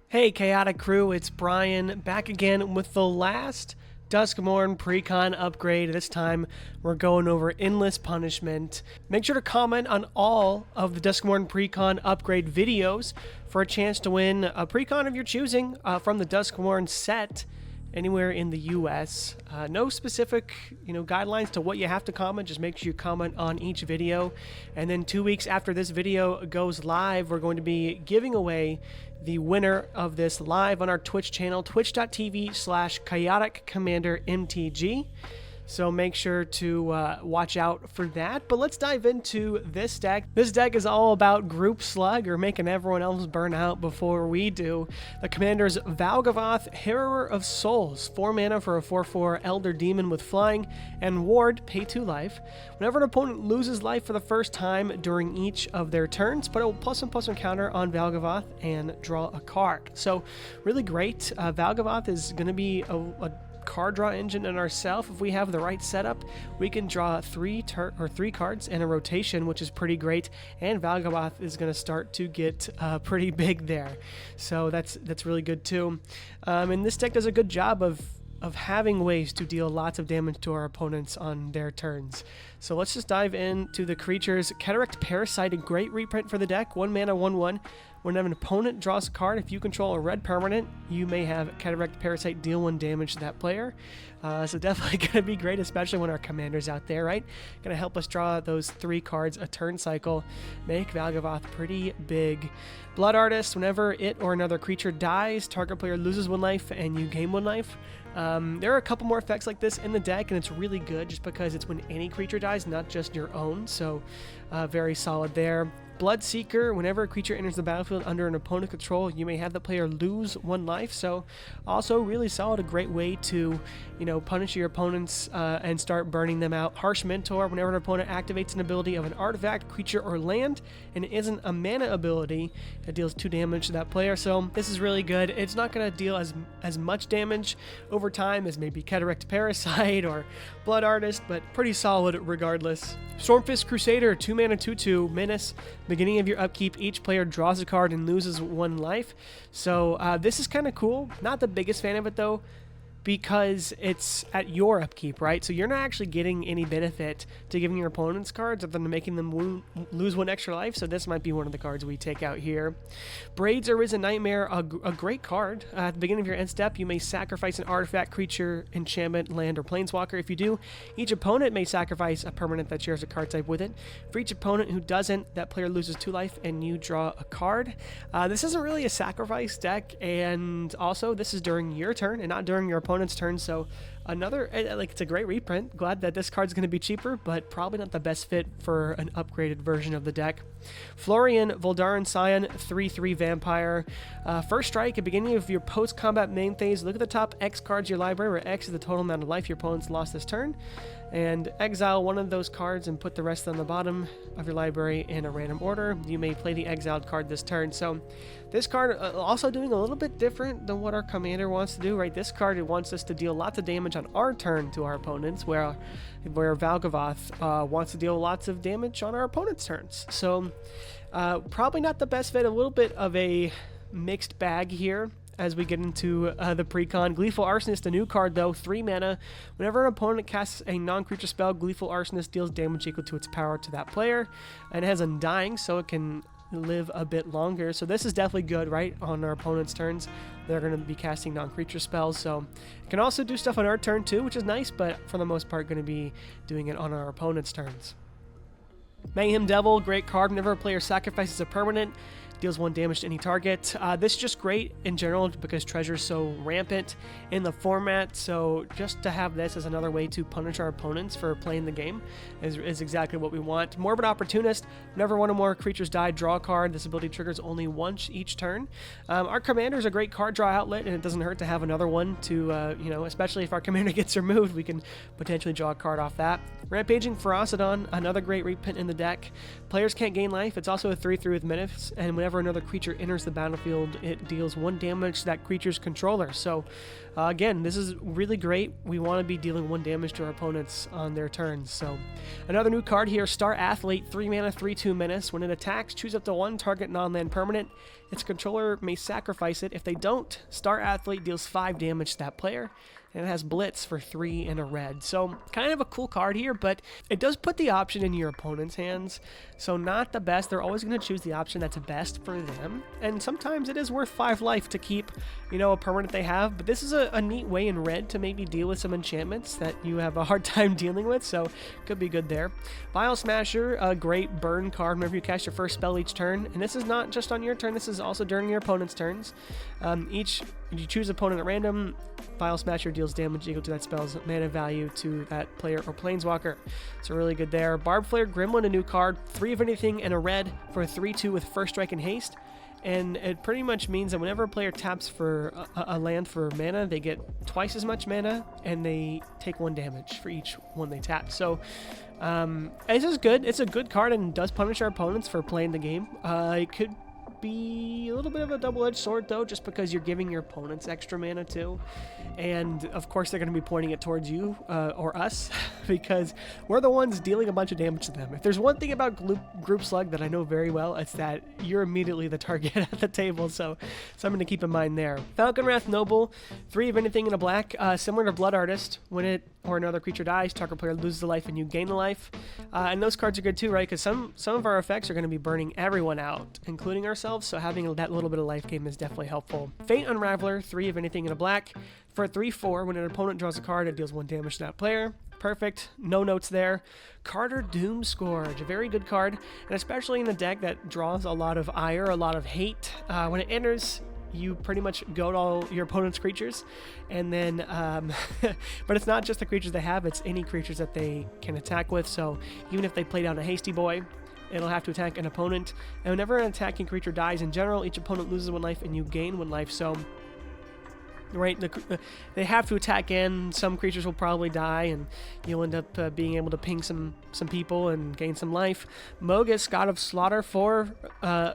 Hey Chaotic Crew, it's Brian back again with the last Duskmourn Precon upgrade. This time we're going over Endless Punishment. Make sure to comment on all of the Duskmourn Precon upgrade videos for a chance to win a Precon of your choosing from the Duskmourn set anywhere in the US. No specific, guidelines to what you have to comment. Just make sure you comment on each video. And then 2 weeks after this video goes live, we're going to be giving away the winner of this live on our Twitch channel, twitch.tv/chaoticcommandermtg. So make sure to watch out for that. But let's dive into this deck. This deck is all about group slug, or making everyone else burn out before we do. The commander's Valgavoth, Harrower of Souls, 4 mana for a 4/4 Elder Demon with flying, and Ward, pay 2 life. Whenever an opponent loses life for the first time during each of their turns, put a +1/+1 counter on Valgavoth and draw a card. So really great. Valgavoth is going to be a card draw engine in ourselves. If we have the right setup, we can draw 3 cards in a rotation, which is pretty great, and Valgavoth is going to start to get pretty big there, so that's really good too. And this deck does a good job of having ways to deal lots of damage to our opponents on their turns. So let's just dive into the creatures. Cataract Parasite, a great reprint for the deck. 1 mana, 1/1. When an opponent draws a card, if you control a red permanent, you may have Cataract Parasite deal 1 damage to that player. So definitely going to be great, especially when our commander's out there, right? Going to help us draw those 3 cards a turn cycle. Make Valgavoth pretty big. Blood Artist, whenever it or another creature dies, target player loses 1 life and you gain 1 life. There are a couple more effects like this in the deck, and it's really good just because it's when any creature dies, not just your own. So very solid there. Bloodseeker, whenever a creature enters the battlefield under an opponent control, you may have the player lose 1 life. So also really solid, a great way to, punish your opponents and start burning them out. Harsh Mentor, whenever an opponent activates an ability of an artifact, creature, or land, and it isn't a mana ability, it deals 2 damage to that player. So this is really good. It's not going to deal as much damage over time as maybe Cataract Parasite or Blood Artist, but pretty solid regardless. Stormfist Crusader, 2 mana, 2/2, Menace. Beginning of your upkeep, each player draws a card and loses 1 life. So this is kind of cool. Not the biggest fan of it though, because it's at your upkeep, right? So you're not actually getting any benefit to giving your opponents cards other than making them lose 1 extra life. So this might be one of the cards we take out here. Braids Arisen Nightmare, a great card. At the beginning of your end step, you may sacrifice an artifact, creature, enchantment, land, or planeswalker. If you do, each opponent may sacrifice a permanent that shares a card type with it. For each opponent who doesn't, that player loses 2 life and you draw a card. This isn't really a sacrifice deck, and also this is during your turn and not during your opponent's turn. So another, it's a great reprint. Glad that this card's going to be cheaper, but probably not the best fit for an upgraded version of the deck. Florian Voldaren Scion, 3/3 vampire. First strike, at the beginning of your post-combat main phase, look at the top X cards of your library, where X is the total amount of life your opponent's lost this turn, and exile 1 of those cards and put the rest on the bottom of your library in a random order. You may play the exiled card this turn. So this card also doing a little bit different than what our commander wants to do, right? This card, it wants us to deal lots of damage on our turn to our opponents, where Valgavoth wants to deal lots of damage on our opponent's turns. So probably not the best fit. A little bit of a mixed bag here as we get into the Precon. Gleeful Arsonist, a new card though, 3 mana. Whenever an opponent casts a non-creature spell, Gleeful Arsonist deals damage equal to its power to that player, and it has Undying, so it can live a bit longer. So this is definitely good, right, on our opponent's turns. They're going to be casting non-creature spells, so it can also do stuff on our turn too, which is nice, but for the most part going to be doing it on our opponent's turns. Mayhem Devil, great card. Whenever a player sacrifices a permanent, deals 1 damage to any target. This is just great in general because Treasure's so rampant in the format, so just to have this as another way to punish our opponents for playing the game is exactly what we want. Morbid Opportunist, whenever 1 or more creatures die, draw a card. This ability triggers only once each turn. Our commander is a great card draw outlet, and it doesn't hurt to have another one to, especially if our commander gets removed, we can potentially draw a card off that. Rampaging Ferocidon, another great reprint in the deck. Players can't gain life. It's also a 3/3 with Menace, and whenever whenever another creature enters the battlefield, it deals 1 damage to that creature's controller. So again, this is really great. We want to be dealing 1 damage to our opponents on their turns. So another new card here, Star Athlete, 3 mana, 3/2 menace. When it attacks, choose up to 1 target non-land permanent. Its controller may sacrifice it. If they don't, Star Athlete deals 5 damage to that player. And it has Blitz for 3 and a red. So kind of a cool card here, but it does put the option in your opponent's hands. So not the best. They're always going to choose the option that's best for them. And sometimes it is worth 5 life to keep, you know, a permanent they have. But this is a neat way in red to maybe deal with some enchantments that you have a hard time dealing with. So could be good there. Vial Smasher, a great burn card whenever you cast your first spell each turn. And this is not just on your turn. This is also during your opponent's turns. You choose opponent at random. Vial Smasher deals damage equal to that spell's mana value to that player or planeswalker. So really good there. Barbed Flare Gremlin, a new card. 3 of anything and a red for a 3/2 with first strike and haste. And it pretty much means that whenever a player taps for a land for mana, they get twice as much mana, and they take 1 damage for each one they tap. So this is good. It's a good card and does punish our opponents for playing the game. It could be a little bit of a double-edged sword, though, just because you're giving your opponents extra mana too, and of course they're going to be pointing it towards you or us because we're the ones dealing a bunch of damage to them. If there's one thing about Group Slug that I know very well, it's that you're immediately the target at the table, so something to keep in mind there. Falconwrath Noble, 3 of anything in a black, similar to Blood Artist. When it or another creature dies, target player loses a life and you gain a life. And those cards are good too, right? Because some of our effects are going to be burning everyone out, including ourselves, so having that little bit of life gain is definitely helpful. Fate Unraveler, 3 of anything in a black. For a 3/4, when an opponent draws a card, it deals 1 damage to that player. Perfect. No notes there. Carter Doomscourge, a very good card, and especially in a deck that draws a lot of ire, a lot of hate. When it enters, you pretty much goad all your opponent's creatures, and then but it's not just the creatures they have, it's any creatures that they can attack with. So even if they play down a Hasty Boy, it'll have to attack an opponent, and whenever an attacking creature dies in general, each opponent loses 1 life and you gain 1 life. So right, they have to attack in. Some creatures will probably die, and you'll end up being able to ping some people and gain some life. Mogus, God of Slaughter, 4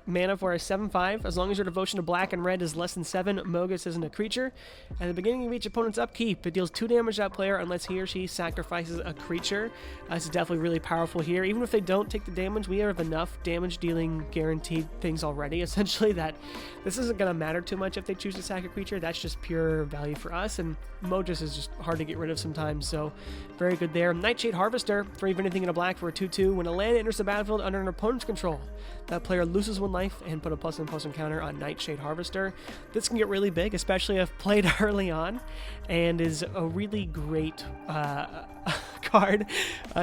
mana for a 7/5. As long as your devotion to black and red is less than 7, Mogus isn't a creature. At the beginning of each opponent's upkeep, it deals 2 damage to that player unless he or she sacrifices a creature. This is definitely really powerful here. Even if they don't take the damage, we have enough damage dealing guaranteed things already, essentially, that this isn't going to matter too much if they choose to sack a creature. That's just pure value for us, and Mogus is just hard to get rid of sometimes, so very good there. Nightshade Harvester, 3 of anything in a black for a 2/2. When a land enters the battlefield under an opponent's control, that player loses 1 life and put a +1/+1 counter on Nightshade Harvester. This can get really big, especially if played early on, and is a really great card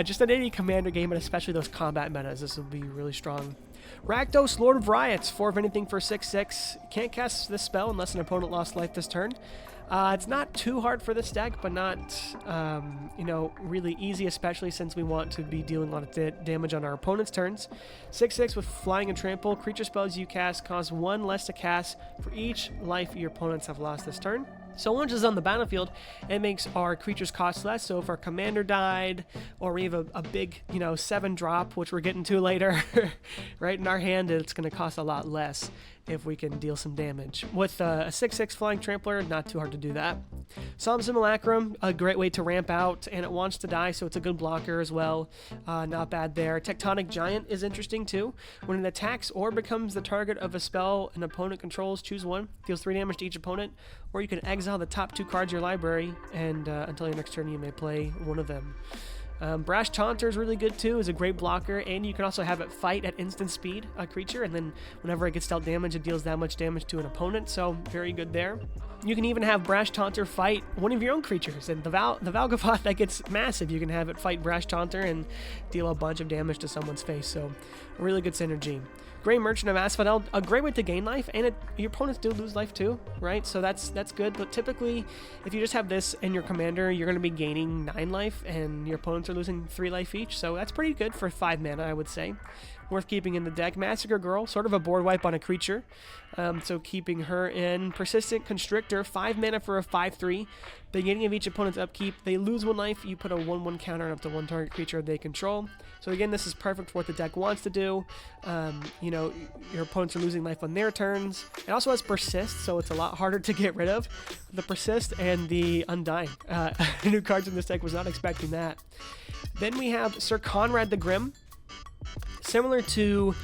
just in any commander game, and especially those combat metas. This will be really strong. Rakdos, Lord of Riots, 4 of anything for 6/6. Can't cast this spell unless an opponent lost life this turn. It's not too hard for this deck, but not, really easy, especially since we want to be dealing a lot of damage on our opponent's turns. 6/6 with Flying and Trample. Creature spells you cast cost 1 less to cast for each life your opponents have lost this turn. So once it's on the battlefield, it makes our creatures cost less. So if our commander died, or we have a big, 7 drop, which we're getting to later, right in our hand, it's going to cost a lot less if we can deal some damage. With a 6/6 Flying Trampler, not too hard to do that. Solemn Simulacrum, a great way to ramp out, and it wants to die, so it's a good blocker as well. Not bad there. Tectonic Giant is interesting too. When it attacks or becomes the target of a spell an opponent controls, choose 1. Deals 3 damage to each opponent, or you can exile the top 2 cards of your library, and until your next turn you may play one of them. Brash Taunter is really good too, is a great blocker, and you can also have it fight at instant speed a creature, and then whenever it gets dealt damage, it deals that much damage to an opponent, so very good there. You can even have Brash Taunter fight one of your own creatures, and the Valgavoth, that gets massive. You can have it fight Brash Taunter and deal a bunch of damage to someone's face, so a really good synergy. Grey Merchant of Asphodel, a great way to gain life, and your opponents do lose life too, right? So that's good, but typically, if you just have this in your commander, you're going to be gaining 9 life, and your opponents are losing 3 life each, so that's pretty good for 5 mana, I would say. worth keeping in the deck. Massacre Girl, sort of a board wipe on a creature, so keeping her in. Persistent Constrictor, 5 mana for a 5/3. Beginning of each opponent's upkeep, they lose 1 life. You put a 1/1 counter on up to 1 target creature they control. So again, this is perfect for what the deck wants to do. You know, your opponents are losing life on their turns. It also has Persist, so it's a lot harder to get rid of. The Persist and the Undying. New cards in this deck, was not expecting that. Then we have Sir Conrad the Grim. Similar to,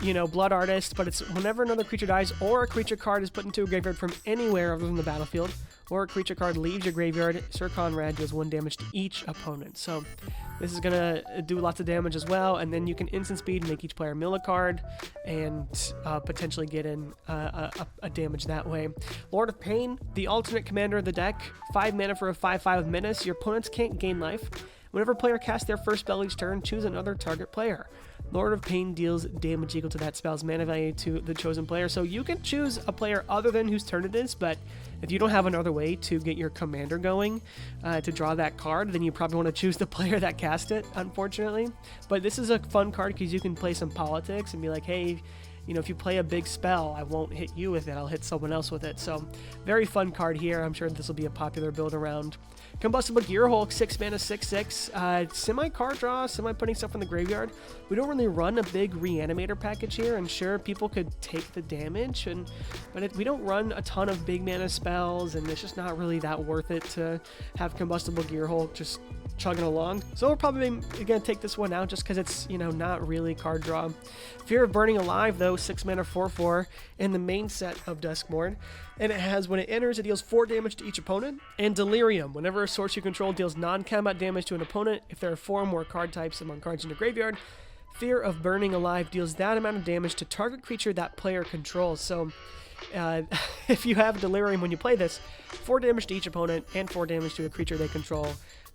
you know, Blood Artist, but it's whenever another creature dies or a creature card is put into a graveyard from anywhere other than the battlefield, or a creature card leaves your graveyard, Sir Conrad deals 1 damage to each opponent. So this is going to do lots of damage as well, and then you can instant speed, make each player mill a card, and potentially get in a damage that way. Lord of Pain, the alternate commander of the deck, 5 mana for a 5/5 with Menace. Your opponents can't gain life. Whenever a player casts their first spell each turn, choose another target player. Lord of Pain deals damage equal to that spell's mana value to the chosen player. So you can choose a player other than whose turn it is, but if you don't have another way to get your commander going to draw that card, then you probably want to choose the player that cast it, unfortunately. But this is a fun card because you can play some politics and be like, hey, you know, if you play a big spell, I won't hit you with it, I'll hit someone else with it. So very fun card here. I'm sure this will be a popular build around. Combustible Gearhulk, 6 mana, 6/6. Semi-card draw, semi-putting stuff in the graveyard. We don't really run a big Reanimator package here, and sure, people could take the damage, but we don't run a ton of big mana spells, and it's just not really that worth it to have Combustible Gearhulk just chugging along. So we're probably going to take this one out just because it's, you know, not really card draw. Fear of Burning Alive, though, 6 mana, 4/4 in the main set of Duskmourn. And it has, when it enters, it deals 4 damage to each opponent. And Delirium, whenever a source you control deals non-combat damage to an opponent, if there are 4 or more card types among cards in the graveyard, Fear of Burning Alive deals that amount of damage to target creature that player controls. So if you have Delirium when you play this, 4 damage to each opponent and 4 damage to a creature they control.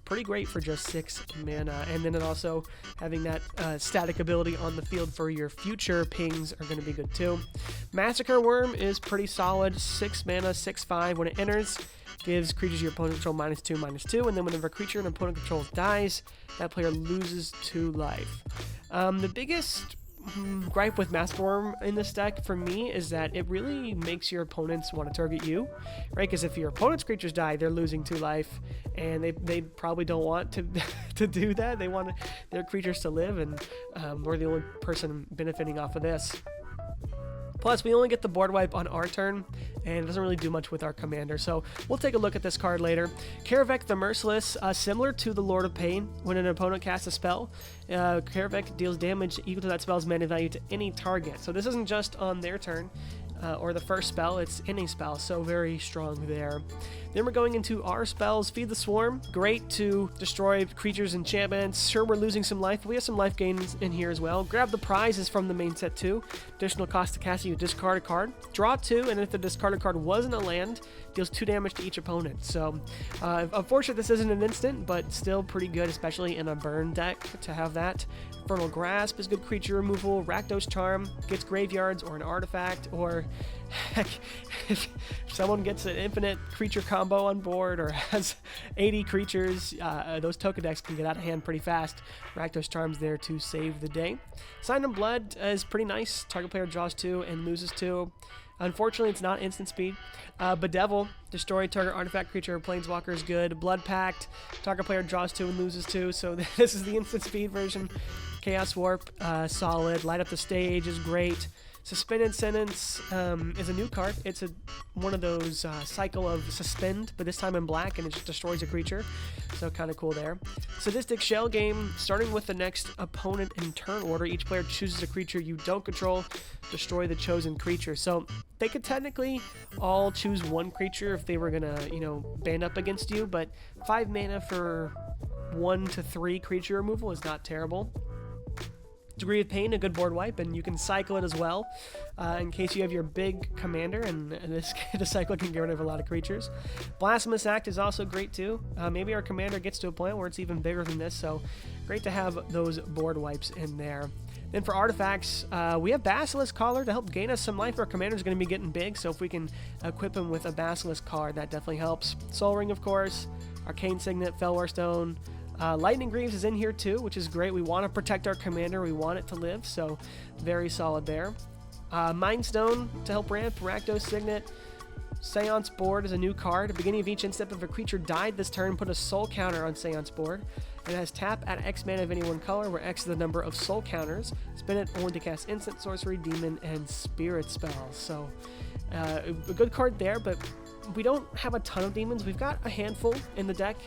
Pretty great for just 6 mana. And then it also having that static ability on the field for your future pings are going to be good too. Massacre Worm is pretty solid. 6 mana, 6/5. When it enters, gives creatures your opponent control -2/-2. And then whenever a creature an opponent controls dies, that player loses 2 life. The biggest gripe with Massacre Worm in this deck for me is that it really makes your opponents want to target you, right? Because if your opponent's creatures die, they're losing 2 life, and they probably don't want to to do that. They want their creatures to live, and we're the only person benefiting off of this. Plus, we only get the board wipe on our turn, and it doesn't really do much with our commander, so we'll take a look at this card later. Karavek the Merciless, similar to the Lord of Pain, when an opponent casts a spell, Karavek deals damage equal to that spell's mana value to any target. So this isn't just on their turn, or the first spell, it's any spell, so very strong there. Then we're going into our spells. Feed the Swarm, great to destroy creatures' enchantments. Sure, we're losing some life, but we have some life gains in here as well. Grab the Prize is from the main set too. Additional cost to cast it, you discard a card. Draw 2, and if the discarded card wasn't a land, deals 2 damage to each opponent. So, unfortunately, this isn't an instant, but still pretty good, especially in a burn deck to have that. Infernal Grasp is good creature removal. Rakdos Charm gets graveyards or an artifact, or heck, if someone gets an infinite creature combo on board or has 80 creatures, those token decks can get out of hand pretty fast. Rakdos Charm's there to save the day. Sign of Blood is pretty nice. Target player draws 2 and loses 2. Unfortunately, it's not instant speed. Bedevil, destroy target artifact creature or planeswalker is good. Blood Pact, target player draws 2 and loses 2. So this is the instant speed version. Chaos Warp, solid. Light Up the Stage is great. Suspended Sentence is a new card. It's one of those cycle of suspend, but this time in black, and it just destroys a creature. So kind of cool there. Sadistic Shell Game, starting with the next opponent in turn order. Each player chooses a creature you don't control, destroy the chosen creature. So they could technically all choose one creature if they were gonna, band up against you, but 5 mana for 1 to 3 creature removal is not terrible. Degree of Pain, a good board wipe, and you can cycle it as well in case you have your big commander, and the cycle can get rid of a lot of creatures. Blasphemous Act is also great too. Maybe our commander gets to a point where it's even bigger than this, so great to have those board wipes in there. Then for artifacts, we have Basilisk Collar to help gain us some life. Our commander's going to be getting big, so if we can equip him with a Basilisk card, that definitely helps. Soul Ring, of course, Arcane Signet, Fellwar Stone, Lightning Greaves is in here too, which is great. We want to protect our commander. We want it to live, so very solid there. Mind Stone to help ramp. Rakdos Signet. Seance Board is a new card. At the beginning of each instep, if a creature died this turn, put a soul counter on Seance Board. It has tap at X mana of any one color, where X is the number of soul counters. Spin it only to cast instant, sorcery, demon, and spirit spells. So, a good card there, but we don't have a ton of demons. We've got a handful in the deck,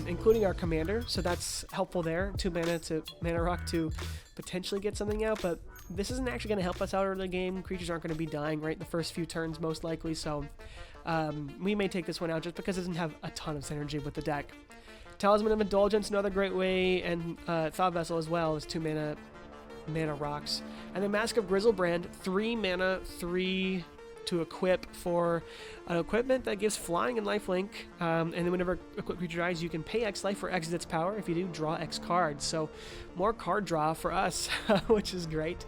including our commander, so that's helpful there. 2 mana to mana rock to potentially get something out, but this isn't actually going to help us out early game. Creatures aren't going to be dying right the first few turns, most likely, so we may take this one out just because it doesn't have a ton of synergy with the deck. Talisman of Indulgence, another great way, and Thought Vessel as well is 2 mana rocks. And then Mask of Grizzlebrand, 3 mana, 3 to equip for an equipment that gives flying and lifelink, and then whenever equipped creature dies, you can pay X life for X its power. If you do, draw X cards. So more card draw for us, which is great.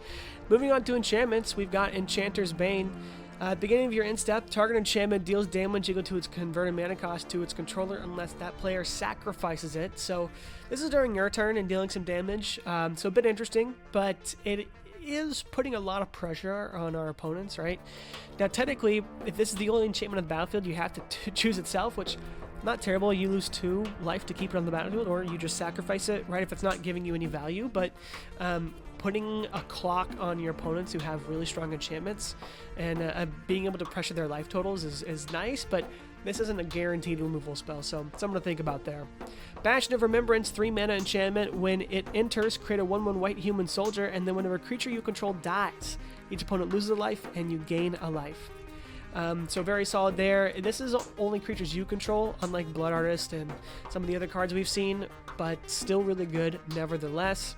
Moving on to enchantments, we've got Enchanter's Bane. At the beginning of your end step, target enchantment deals damage equal to its converted mana cost to its controller unless that player sacrifices it. So this is during your turn and dealing some damage, so a bit interesting, but it is putting a lot of pressure on our opponents, right? Now, technically, if this is the only enchantment on the battlefield, you have to choose itself, which not terrible. You lose 2 life to keep it on the battlefield, or you just sacrifice it, right, if it's not giving you any value. But putting a clock on your opponents who have really strong enchantments and being able to pressure their life totals is nice, but this isn't a guaranteed removal spell, so something to think about there. Bastion of Remembrance, 3 mana enchantment. When it enters, create a 1/1 white human soldier, and then whenever a creature you control dies, each opponent loses a life and you gain a life. So very solid there. This is only creatures you control, unlike Blood Artist and some of the other cards we've seen, but still really good nevertheless.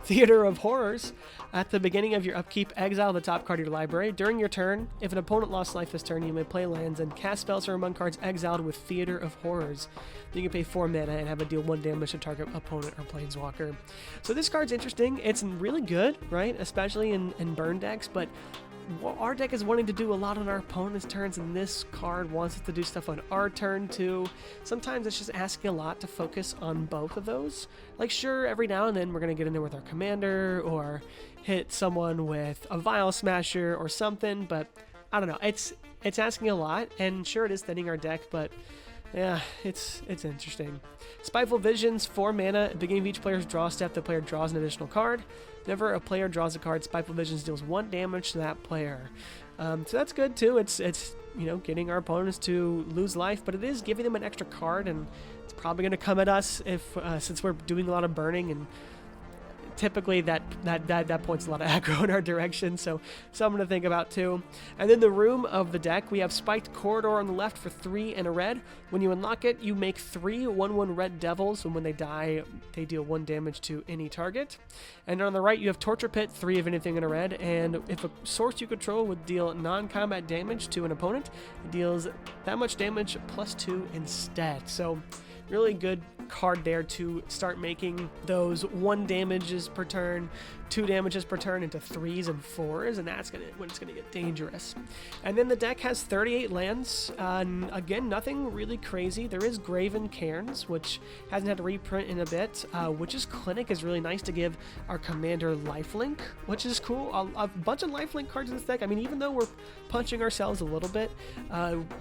Theater of Horrors. At the beginning of your upkeep, exile the top card of your library. During your turn, if an opponent lost life this turn, you may play lands and cast spells from among cards exiled with Theater of Horrors. You can pay 4 mana and have it deal 1 damage to target opponent or planeswalker. So this card's interesting. It's really good, right? Especially in burn decks, but our deck is wanting to do a lot on our opponent's turns, and this card wants us to do stuff on our turn too. Sometimes it's just asking a lot to focus on both of those. Like, sure, every now and then we're going to get in there with our commander or hit someone with a Vial Smasher or something, but I don't know. It's asking a lot, and sure, it is thinning our deck, but yeah, it's interesting. Spiteful Visions, 4 mana. At the beginning of each player's draw step, the player draws an additional card. Whenever a player draws a card, Spiteful Visions deals 1 damage to that player. So that's good too. It's getting our opponents to lose life, but it is giving them an extra card, and it's probably going to come at us if since we're doing a lot of burning, and typically that points a lot of aggro in our direction, so something to think about too. And then the room of the deck, we have Spiked Corridor on the left for 3 and a red. When you unlock it, you make 3 1/1 red devils, and when they die, they deal 1 damage to any target. And on the right, you have Torture Pit, 3 of anything in a red, and if a source you control would deal non-combat damage to an opponent, it deals that much damage plus 2 instead. So really good card there to start making those 1 damages per turn, 2 damages per turn into 3s and 4s, and that's when it's gonna get dangerous. And then the deck has 38 lands. Again, nothing really crazy. There is Graven Cairns, which hasn't had a reprint in a bit. Witch's Clinic is really nice to give our commander lifelink, which is cool. A bunch of lifelink cards in this deck. I mean, even though we're punching ourselves a little bit,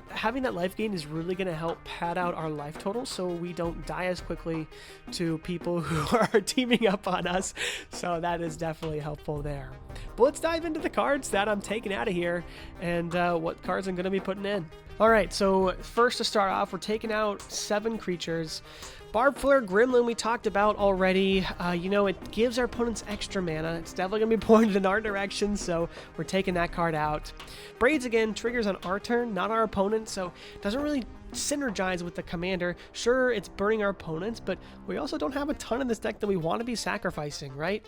having that life gain is really going to help pad out our life total so we don't die as quickly to people who are teaming up on us. So that is definitely helpful there. But let's dive into the cards that I'm taking out of here and what cards I'm going to be putting in. All right, so first to start off, we're taking out 7 creatures. Barbed Flare Gremlin we talked about already. It gives our opponents extra mana. It's definitely going to be pointed in our direction, so we're taking that card out. Braids, again, triggers on our turn, not our opponent, so it doesn't really synergize with the commander. Sure, it's burning our opponents, but we also don't have a ton in this deck that we want to be sacrificing, right?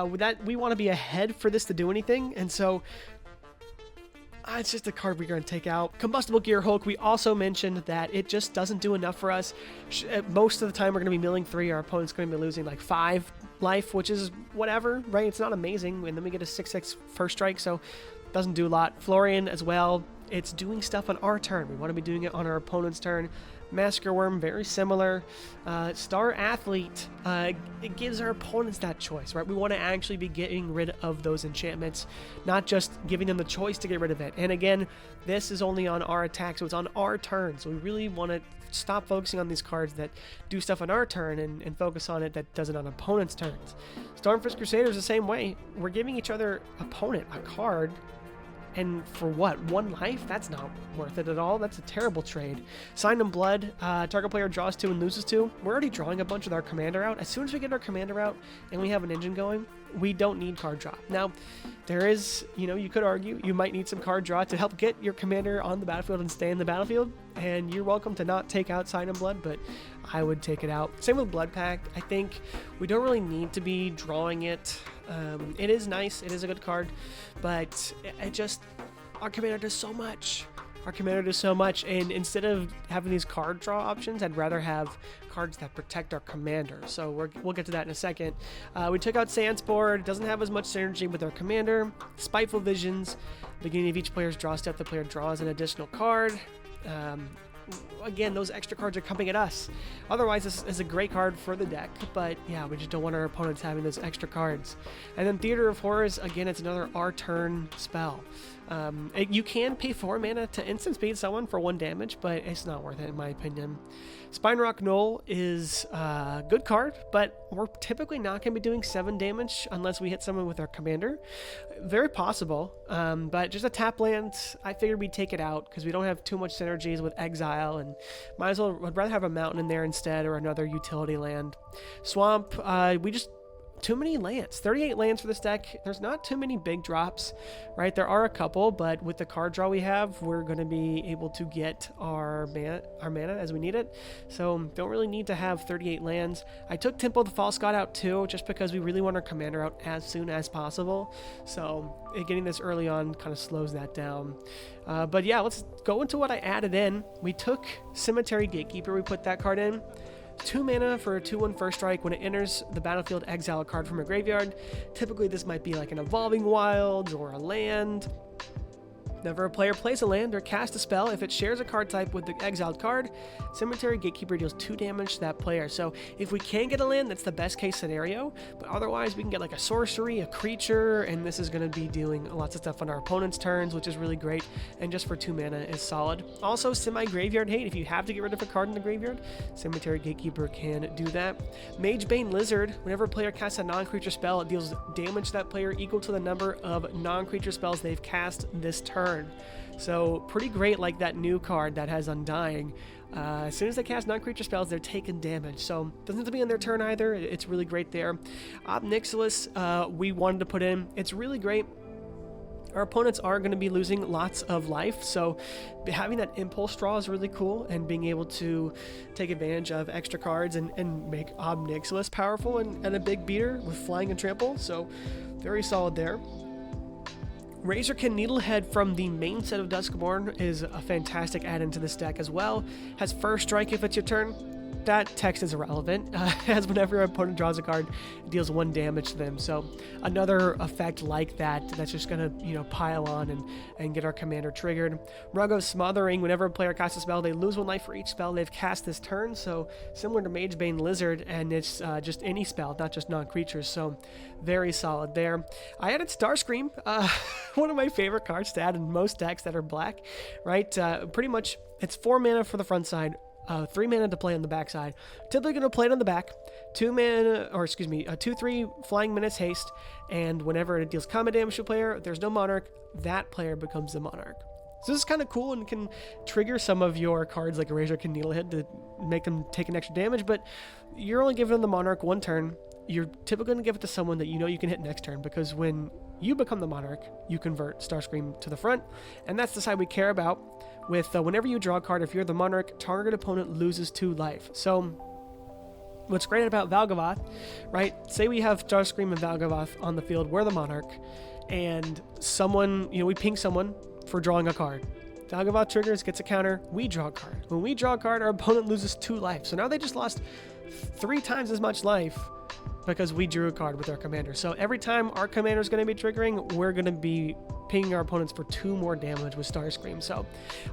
With that, we want to be ahead for this to do anything, and so it's just a card we're going to take out. Combustible Gear Hulk, we also mentioned that it just doesn't do enough for us. Most of the time we're going to be milling 3, our opponent's going to be losing like 5 life, which is whatever, right? It's not amazing, and then we get a 6/6 first strike, so it doesn't do a lot. Florian as well, it's doing stuff on our turn. We want to be doing it on our opponent's turn. Massacre Worm, very similar. Star Athlete, it gives our opponents that choice, right? We want to actually be getting rid of those enchantments, not just giving them the choice to get rid of it. And again, this is only on our attack, so it's on our turn. So we really want to stop focusing on these cards that do stuff on our turn and focus on it that does it on opponents' turns. Stormfist Crusader is the same way. We're giving each other opponent a card, and for what? 1 life? That's not worth it at all. That's a terrible trade. Sign in Blood, target player draws 2 and loses 2. We're already drawing a bunch with our commander out. As soon as we get our commander out and we have an engine going, we don't need card draw. Now, there is, you could argue you might need some card draw to help get your commander on the battlefield and stay in the battlefield, and you're welcome to not take out Sign in Blood, but I would take it out. Same with Blood Pact. I think we don't really need to be drawing it. It is nice. It is a good card, but our commander does so much. Our commander does so much, and instead of having these card draw options, I'd rather have cards that protect our commander. So we'll get to that in a second. We took out Sandspore. It doesn't have as much synergy with our commander. Spiteful Visions. Beginning of each player's draw step, the player draws an additional card. Again, those extra cards are coming at us. Otherwise, this is a great card for the deck, but yeah, we just don't want our opponents having those extra cards. And then Theater of Horrors, again, it's another our turn spell. You can pay 4 mana to instant speed someone for 1 damage, but it's not worth it in my opinion. Spinerock Knoll is a good card, but we're typically not going to be doing 7 damage unless we hit someone with our commander. Very possible, but just a tap land, I figured we'd take it out because we don't have too much synergies with Exile, and I'd rather have a mountain in there instead or another utility land. Swamp, too many lands. 38 lands for this deck. There's not too many big drops, right? There are a couple, but with the card draw we have, we're going to be able to get our mana as we need it. So don't really need to have 38 lands. I took Temple of the False God out too, just because we really want our commander out as soon as possible. So getting this early on kind of slows that down. But yeah, let's go into what I added in. We took Cemetery Gatekeeper. We put that card in. 2 mana for a 2/1 first strike. When it enters the battlefield, exile a card from your graveyard. Typically this might be like an Evolving Wilds or a land. Whenever a player plays a land or casts a spell, if it shares a card type with the exiled card, Cemetery Gatekeeper deals 2 damage to that player. So if we can get a land, that's the best case scenario, but otherwise we can get like a sorcery, a creature, and this is going to be doing lots of stuff on our opponent's turns, which is really great, and just for 2 mana is solid. Also, Semi-Graveyard Hate. If you have to get rid of a card in the graveyard, Cemetery Gatekeeper can do that. Magebane Lizard. Whenever a player casts a non-creature spell, it deals damage to that player equal to the number of non-creature spells they've cast this turn. So pretty great, like that new card that has Undying. As soon as they cast non-creature spells, they're taking damage. So doesn't have to be on their turn either. It's really great there. Ob Nixilis, we wanted to put in. It's really great. Our opponents are going to be losing lots of life, so having that impulse draw is really cool, and being able to take advantage of extra cards and make Ob Nixilis powerful and a big beater with flying and trample. So very solid there. Razorkin Needlehead from the main set of Duskmourn is a fantastic add-in to this deck as well. Has first strike if it's your turn. That text is irrelevant, as whenever your opponent draws a card, it deals 1 damage to them. So another effect like that that's just going to pile on and get our commander triggered. Rug of Smothering. Whenever a player casts a spell, they lose 1 life for each spell they've cast this turn. So similar to Magebane Lizard, and it's just any spell, not just non-creatures. So very solid there. I added Starscream, one of my favorite cards to add in most decks that are black, right? Pretty much it's 4 mana for the front side. 3 mana to play on the backside. Typically going to play it on the back. 2/3 Flying Menace Haste, and whenever it deals combat damage to a player, there's no Monarch, that player becomes the Monarch. So this is kind of cool and can trigger some of your cards like Razorkin Needlehead to make them take an extra damage, but you're only giving them the Monarch 1 turn. You're typically going to give it to someone that you can hit next turn, because when you become the Monarch, you convert Starscream to the front, and that's the side we care about. With whenever you draw a card, if you're the Monarch, target opponent loses 2 life. So what's great about Valgavoth, right? Say we have Starscream and Valgavoth on the field, we're the Monarch, and someone, we ping someone for drawing a card. Valgavoth triggers, gets a counter, we draw a card. When we draw a card, our opponent loses 2 life. So now they just lost 3 times as much life because we drew a card with our commander. So every time our commander is going to be triggering, we're going to be pinging our opponents for 2 more damage with Starscream. So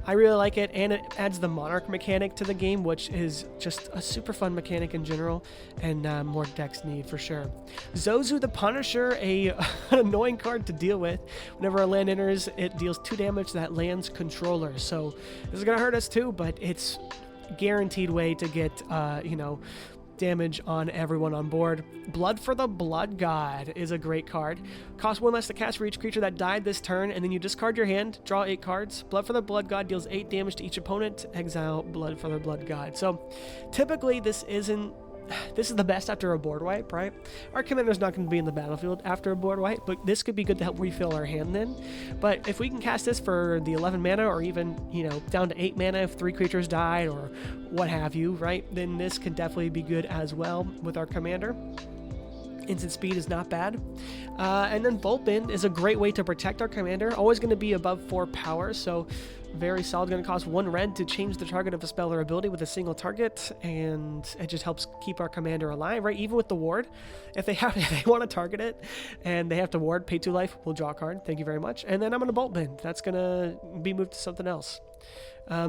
I really like it, and it adds the Monarch mechanic to the game, which is just a super fun mechanic in general, and more decks need for sure. Zozu the Punisher, an annoying card to deal with. Whenever a land enters, it deals 2 damage to that land's controller. So this is going to hurt us too, but it's guaranteed way to get, you know, damage on everyone on board. Blood for the Blood God is a great card. Costs 1 less to cast for each creature that died this turn, and then you discard your hand, draw 8 cards. Blood for the Blood God deals 8 damage to each opponent. Exile Blood for the Blood God. So typically this is the best after a board wipe, right? Our commander's not going to be in the battlefield after a board wipe, but this could be good to help refill our hand then. But if we can cast this for the 11 mana, or even, you know, down to 8 mana if 3 creatures died or what have you, right? Then this can definitely be good as well with our commander. Instant speed is not bad. And then Bolt Bend is a great way to protect our commander. Always going to be above 4 power, so very solid. Going to cost 1 red to change the target of a spell or ability with a single target, and it just helps keep our commander alive, right? Even with the ward, if they want to target it and they have to ward, pay 2 life, we'll draw a card. Thank you very much. And then I'm going to Bolt Bend. That's going to be moved to something else.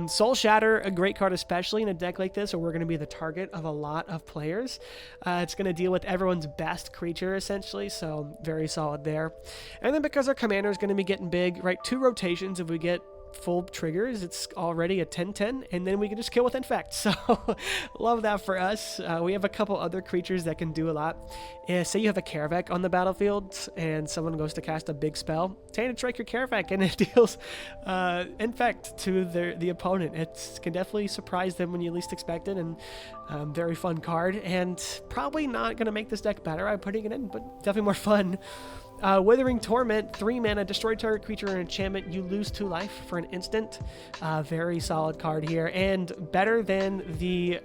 Soul Shatter, a great card, especially in a deck like this where we're going to be the target of a lot of players. It's going to deal with everyone's best creature, essentially, so very solid there. And then because our commander is going to be getting big, right, 2 rotations if we get full triggers, it's already a 10-10, and then we can just kill with Infect. So love that for us. We have a couple other creatures that can do a lot. Say you have a Karavek on the battlefield and someone goes to cast a big spell, Tainted Strike your Karavek, and it deals Infect to the opponent. It can definitely surprise them when you least expect it, and very fun card, and probably not going to make this deck better by putting it in, but definitely more fun. Withering Torment, 3 mana, destroy target creature or enchantment, you lose 2 life for an instant. Very solid card here, and better than the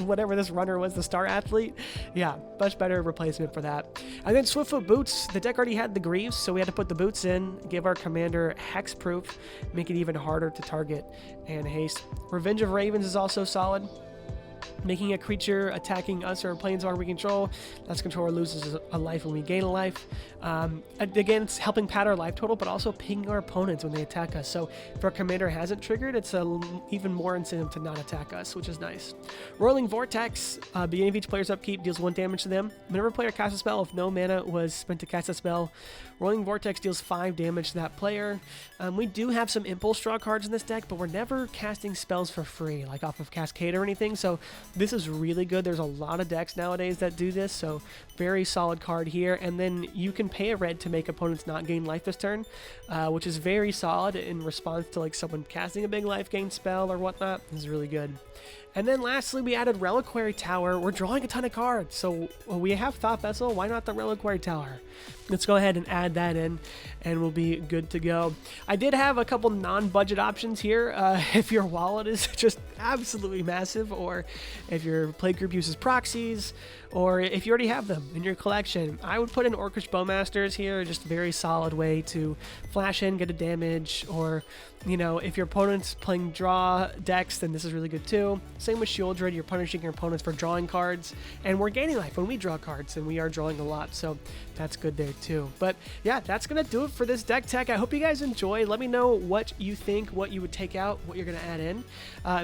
whatever this runner was, the Star Athlete. Yeah, much better replacement for that. And then Swiftfoot Boots, the deck already had the Greaves, so we had to put the boots in, give our commander hexproof, make it even harder to target, and haste. Revenge of Ravens is also solid. Making a creature attacking us or a planeswalker we control, that controller loses a life when we gain a life. Again, it's helping pad our life total, but also pinging our opponents when they attack us. So if our commander hasn't triggered, it's even more incentive to not attack us, which is nice. Rolling Vortex, beginning of each player's upkeep, deals 1 damage to them. Whenever a player casts a spell, if no mana was spent to cast a spell, Rolling Vortex deals 5 damage to that player. We do have some Impulse Draw cards in this deck, but we're never casting spells for free, like off of Cascade or anything, so this is really good. There's a lot of decks nowadays that do this, so very solid card here. And then you can pay a red to make opponents not gain life this turn, which is very solid in response to like someone casting a big life gain spell or whatnot. This is really good. And then lastly, we added Reliquary Tower. We're drawing a ton of cards, so we have Thought Vessel. Why not the Reliquary Tower? Let's go ahead and add that in, and we'll be good to go. I did have a couple non-budget options here. If your wallet is just absolutely massive, or if your play group uses proxies, or if you already have them in your collection, I would put in Orcish Bowmasters here. Just a very solid way to flash in, get a damage, or, you know, if your opponent's playing draw decks, then this is really good too. Same with Shieldred, you're punishing your opponents for drawing cards, and we're gaining life when we draw cards, and we are drawing a lot, so that's good there too. But yeah, that's gonna do it for this deck tech. I hope you guys enjoy. Let me know what you think, what you would take out, what you're gonna add in.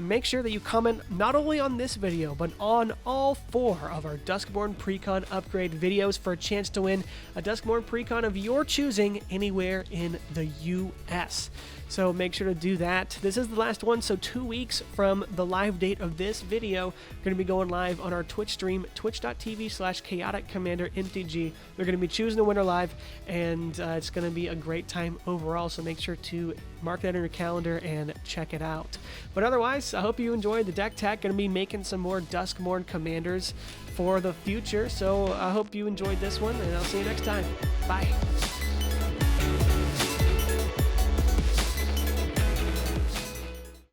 Make sure that you comment not only on this video, but on all 4 of our Duskmourn Precon upgrade videos for a chance to win a Duskmourn Precon of your choosing anywhere in the US. So make sure to do that. This is the last one, so 2 weeks from the live date of this video, we're going to be going live on our Twitch stream, twitch.tv/chaoticcommandernmtg. We're going to be choosing the winner live, and it's going to be a great time overall, so make sure to mark that in your calendar and check it out. But otherwise, I hope you enjoyed the deck tech. Going to be making some more Duskmourn commanders for the future, so I hope you enjoyed this one, and I'll see you next time. Bye.